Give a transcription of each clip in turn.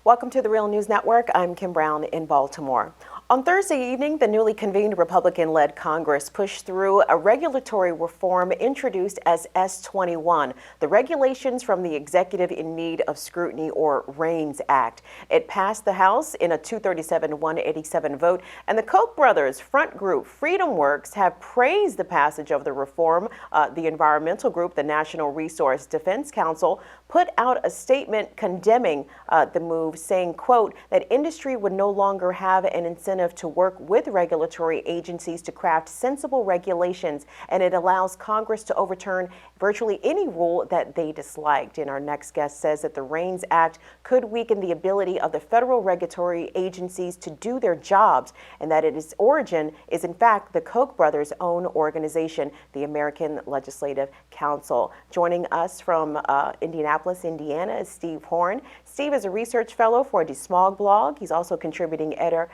Welcome to the Real News Network. I'm Kim Brown in Baltimore. On Thursday evening, the newly convened Republican-led Congress pushed through a regulatory reform introduced as S-21, the Regulations from the Executive in Need of Scrutiny, or Reins Act. It passed the House in a 237-187 vote, and the Koch Brothers front group FreedomWorks have praised the passage of the reform. The environmental group, the National Resource Defense Council, put out a statement condemning the move, saying, quote, that industry would no longer have an incentive to work with regulatory agencies to craft sensible regulations, and it allows Congress to overturn virtually any rule that they disliked. And our next guest says that the Reins Act could weaken the ability of the federal regulatory agencies to do their jobs, and that its origin is in fact the Koch Brothers' own organization, the American Legislative Council. Joining us from Indianapolis, Indiana, is Steve Horn. Steve is a research fellow for DeSmogBlog. He's also contributing editor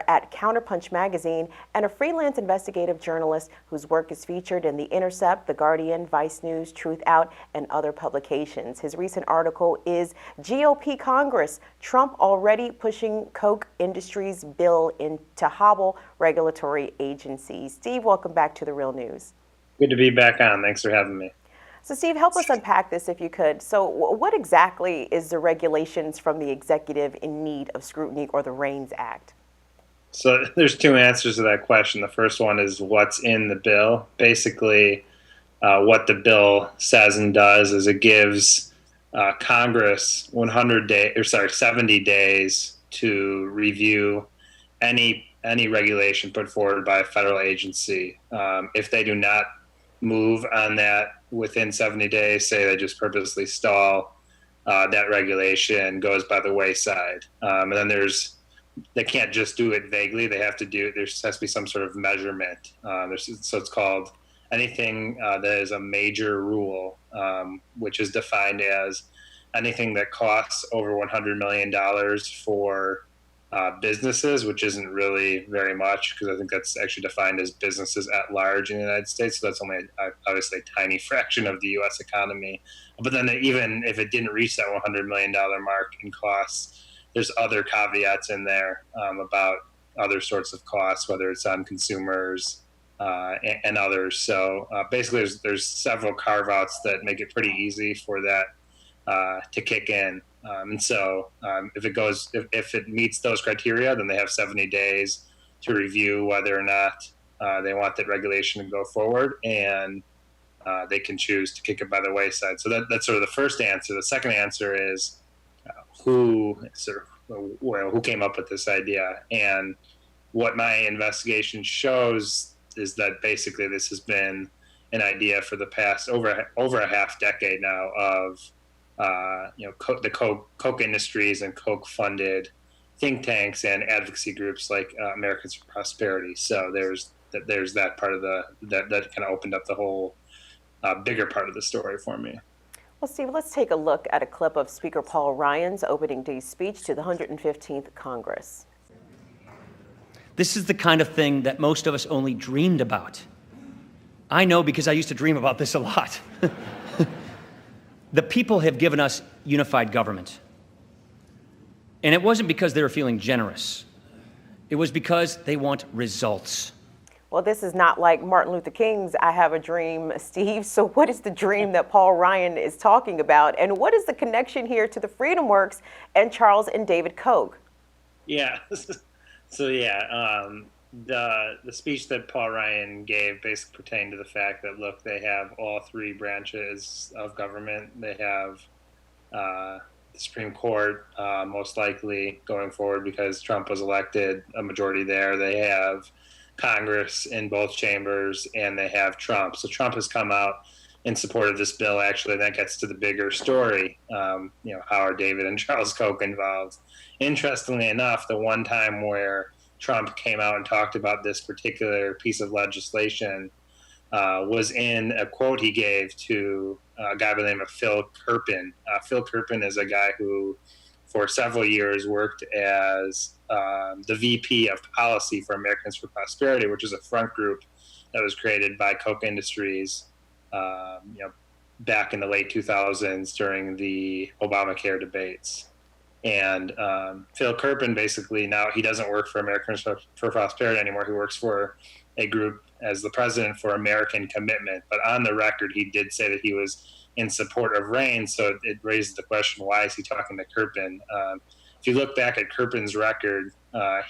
at Counterpunch magazine and a freelance investigative journalist whose work is featured in The Intercept, The Guardian, Vice News, Truth Out, and other publications. His recent article is GOP Congress, Trump already pushing Koch Industries bill to hobble regulatory agencies. Steve, welcome back to The Real News. Good to be back on. Thanks for having me. So Steve, help us unpack this if you could. So what exactly is the Regulations from the Executive in Need of Scrutiny, or the Reins Act? So there's two answers to that question. The first one is what's in the bill. Basically, what the bill says and does is it gives Congress 70 days to review any regulation put forward by a federal agency. If they do not move on that within 70 days, say they just purposely stall, that regulation goes by the wayside. And then they can't just do it vaguely. They have to there has to be some sort of measurement. So it's called anything that is a major rule, which is defined as anything that costs over $100 million for businesses, which isn't really very much, because I think that's actually defined as businesses at large in the United States. So that's only obviously a tiny fraction of the U.S. economy. But then even if it didn't reach that $100 million mark in costs, there's other caveats in there about other sorts of costs, whether it's on consumers and others. So basically, there's several carve-outs that make it pretty easy for that to kick in. And so if it meets those criteria, then they have 70 days to review whether or not they want that regulation to go forward, and they can choose to kick it by the wayside. So that's sort of the first answer. The second answer is who came up with this idea. And what my investigation shows is that basically this has been an idea for the past over a half decade now of the Koch Industries and Koch funded think tanks and advocacy groups like Americans for Prosperity. So there's that part of that kind of opened up the whole bigger part of the story for me. Well, Steve, let's take a look at a clip of Speaker Paul Ryan's opening day speech to the 115th Congress. This is the kind of thing that most of us only dreamed about. I know, because I used to dream about this a lot. The people have given us unified government. And it wasn't because they were feeling generous. It was because they want results. Well, this is not like Martin Luther King's I Have a Dream, Steve. So what is the dream that Paul Ryan is talking about? And what is the connection here to the FreedomWorks and Charles and David Koch? Yeah. So the speech that Paul Ryan gave basically pertained to the fact that, look, they have all three branches of government. They have the Supreme Court, most likely going forward because Trump was elected, a majority there. They have Congress in both chambers, and they have Trump. So Trump has come out in support of this bill, actually, and that gets to the bigger story. How are David and Charles Koch involved? Interestingly enough, the one time where Trump came out and talked about this particular piece of legislation was in a quote he gave to a guy by the name of Phil Kerpen. Phil Kerpen is a guy who, for several years, worked as the VP of Policy for Americans for Prosperity, which is a front group that was created by Koch Industries, back in the late 2000s during the Obamacare debates. And Phil Kerpen basically now he doesn't work for Americans for Prosperity anymore. He works for a group as the president for American Commitment. But on the record, he did say that he was in support of REIN. So it raises the question: why is he talking to Kerpen? If you look back at Kerpen's record,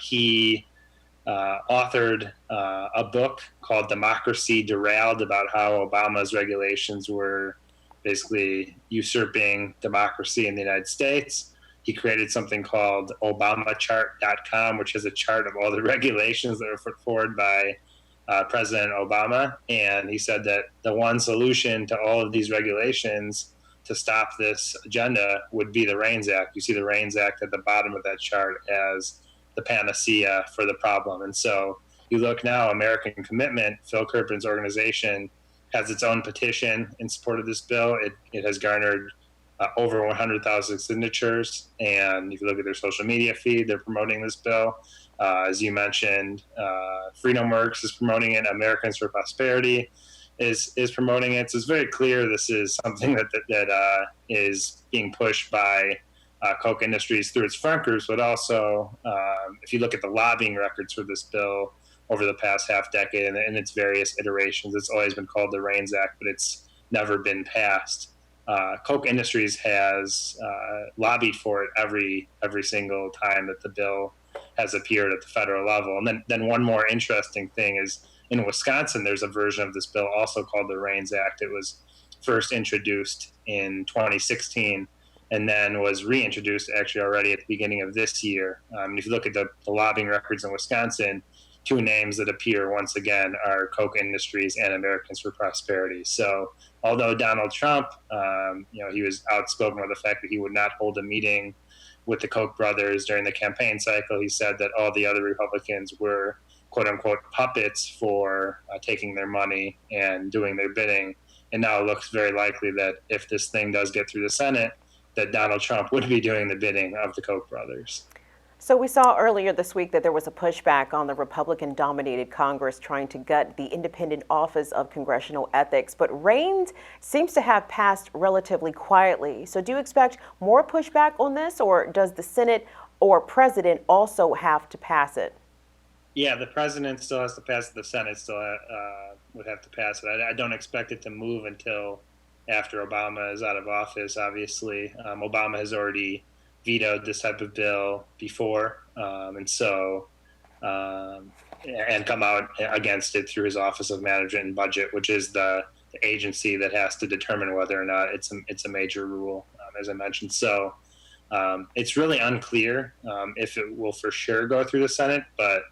he authored a book called Democracy Derailed about how Obama's regulations were basically usurping democracy in the United States. He created something called ObamaChart.com, which has a chart of all the regulations that were put forward by President Obama. And he said that the one solution to all of these regulations to stop this agenda would be the Reins Act. You see the Reins Act at the bottom of that chart as the panacea for the problem. And so you look now, American Commitment, Phil Kerpen's organization, has its own petition in support of this bill. It has garnered over 100,000 signatures. And if you look at their social media feed, they're promoting this bill. As you mentioned, Freedom Works is promoting it. Americans for Prosperity is promoting it. So it's very clear this is something that is being pushed by Koch Industries through its front groups, but also if you look at the lobbying records for this bill over the past half decade and in its various iterations, it's always been called the Reins Act, but it's never been passed. Koch Industries has lobbied for it every single time that the bill has appeared at the federal level. And then one more interesting thing is in Wisconsin, there's a version of this bill also called the Reins Act. It was first introduced in 2016 and then was reintroduced actually already at the beginning of this year. If you look at the lobbying records in Wisconsin, two names that appear once again are Koch Industries and Americans for Prosperity. So although Donald Trump, he was outspoken with the fact that he would not hold a meeting with the Koch brothers during the campaign cycle, he said that all the other Republicans were quote unquote puppets for taking their money and doing their bidding. And now it looks very likely that if this thing does get through the Senate, that Donald Trump would be doing the bidding of the Koch brothers. So we saw earlier this week that there was a pushback on the Republican-dominated Congress trying to gut the Independent Office of Congressional Ethics, but Reins seems to have passed relatively quietly. So do you expect more pushback on this, or does the Senate or President also have to pass it? Yeah, the President still has to pass it. The Senate still would have to pass it. I don't expect it to move until after Obama is out of office, obviously. Obama has already vetoed this type of bill before, and come out against it through his Office of Management and Budget, which is the agency that has to determine whether or not it's a major rule, as I mentioned. So it's really unclear if it will for sure go through the Senate, but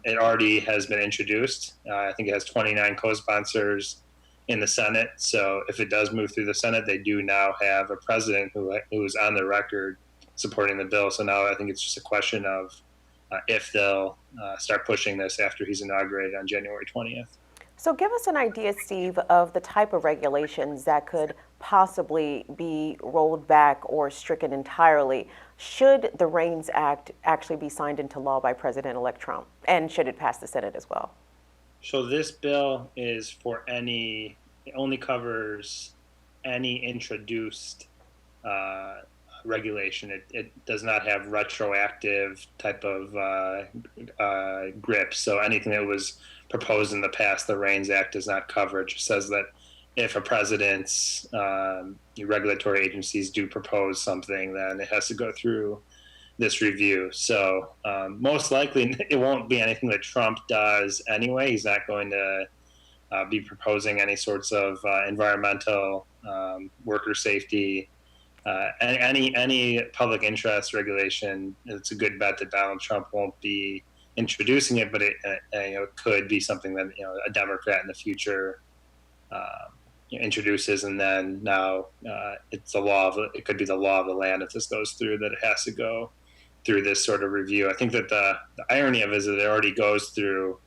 it already has been introduced. I think it has 29 co-sponsors in the Senate. So if it does move through the Senate, they do now have a president who is on the record supporting the bill. So now I think it's just a question of if they'll start pushing this after he's inaugurated on January 20th. So give us an idea, Steve, of the type of regulations that could possibly be rolled back or stricken entirely should the Reins Act actually be signed into law by President-elect Trump, and should it pass the Senate as well? So this bill is it only covers any introduced regulation. It does not have retroactive type of grip. So anything that was proposed in the past, the Reins Act does not cover. It just says that if a president's regulatory agencies do propose something, then it has to go through this review. So most likely it won't be anything that Trump does anyway. He's not going to be proposing any sorts of environmental, worker safety, any public interest regulation. It's a good bet that Donald Trump won't be introducing it, but it could be something that a Democrat in the future introduces, and then now it's the law of it could be the law of the land if this goes through, that it has to go through this sort of review. I think that the irony of it is that it already goes through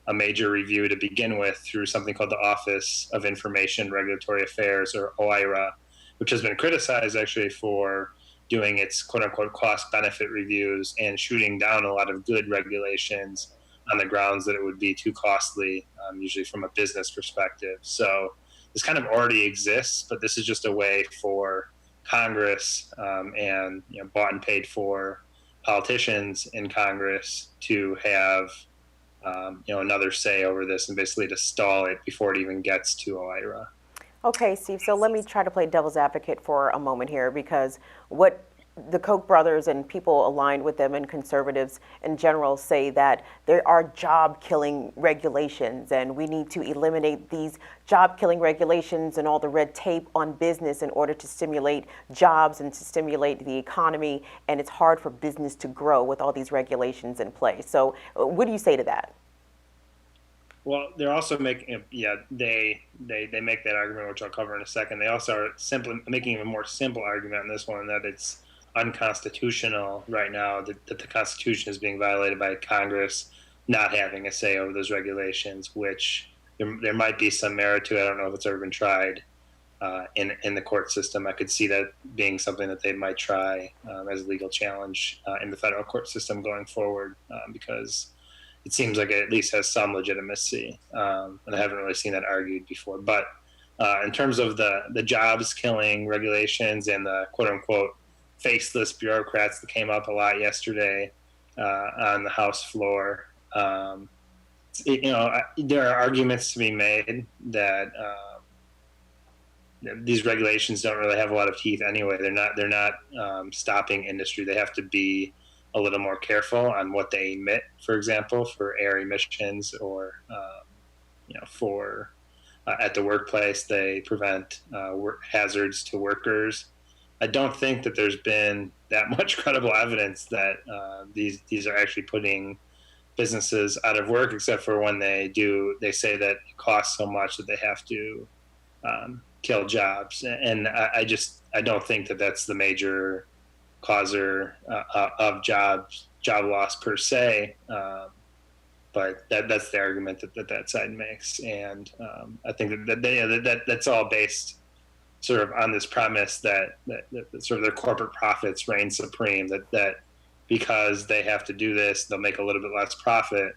a major review to begin with through something called the Office of Information Regulatory Affairs, or OIRA, which has been criticized actually for doing its quote-unquote cost-benefit reviews and shooting down a lot of good regulations on the grounds that it would be too costly, usually from a business perspective. So this kind of already exists, but this is just a way for Congress and bought and paid for politicians in Congress to have another say over this and basically to stall it before it even gets to OIRA. Okay, Steve, so let me try to play devil's advocate for a moment here, because what the Koch brothers and people aligned with them and conservatives in general say that there are job-killing regulations, and we need to eliminate these job-killing regulations and all the red tape on business in order to stimulate jobs and to stimulate the economy, and it's hard for business to grow with all these regulations in place. So what do you say to that? Well, they're also making, they make that argument, which I'll cover in a second. They also are making a more simple argument on this one, that it's unconstitutional right now, that the Constitution is being violated by Congress not having a say over those regulations, which there might be some merit to it. I don't know if it's ever been tried in the court system. I could see that being something that they might try as a legal challenge in the federal court system going forward, because it seems like it at least has some legitimacy, and I haven't really seen that argued before. But in terms of the jobs killing regulations and the quote unquote faceless bureaucrats that came up a lot yesterday on the House floor, there are arguments to be made that these regulations don't really have a lot of teeth anyway. They're not stopping industry. They have to be a little more careful on what they emit, for example, for air emissions, or for at the workplace they prevent hazards to workers. I don't think that there's been that much credible evidence that these are actually putting businesses out of work, except for when they say that it costs so much that they have to kill jobs. And I don't think that that's the major causer of job loss per se, but that's the argument that side makes, and I think that's all based sort of on this premise that sort of their corporate profits reign supreme. That because they have to do this, they'll make a little bit less profit.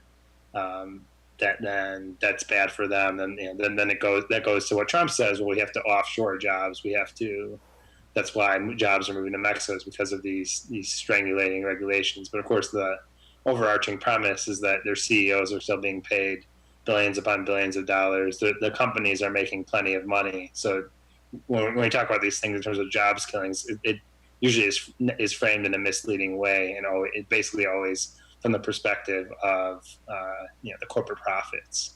Then that's bad for them. And then it goes to what Trump says. Well, we have to offshore jobs. That's why jobs are moving to Mexico, is because of these strangulating regulations. But of course, the overarching premise is that their CEOs are still being paid billions upon billions of dollars. The companies are making plenty of money. So when we talk about these things in terms of jobs killings, it usually is framed in a misleading way, and it basically always from the perspective of the corporate profits.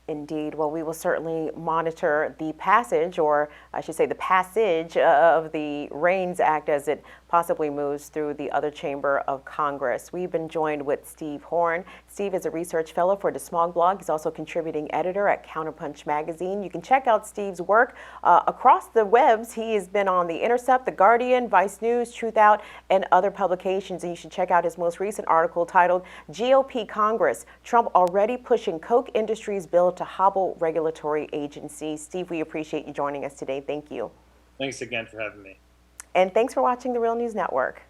Indeed. Well, we will certainly monitor the passage, or I should say the passage of the Reins Act as it possibly moves through the other chamber of Congress. We've been joined with Steve Horn. Steve is a research fellow for DeSmogBlog. He's also contributing editor at Counterpunch magazine. You can check out Steve's work across the webs. He has been on The Intercept, The Guardian, Vice News, Truth Out, and other publications. And you should check out his most recent article titled GOP Congress, Trump Already Pushing Koch Industries Bill to Hobble Regulatory Agencies. Steve, we appreciate you joining us today. Thank you. Thanks again for having me. And thanks for watching the Real News Network.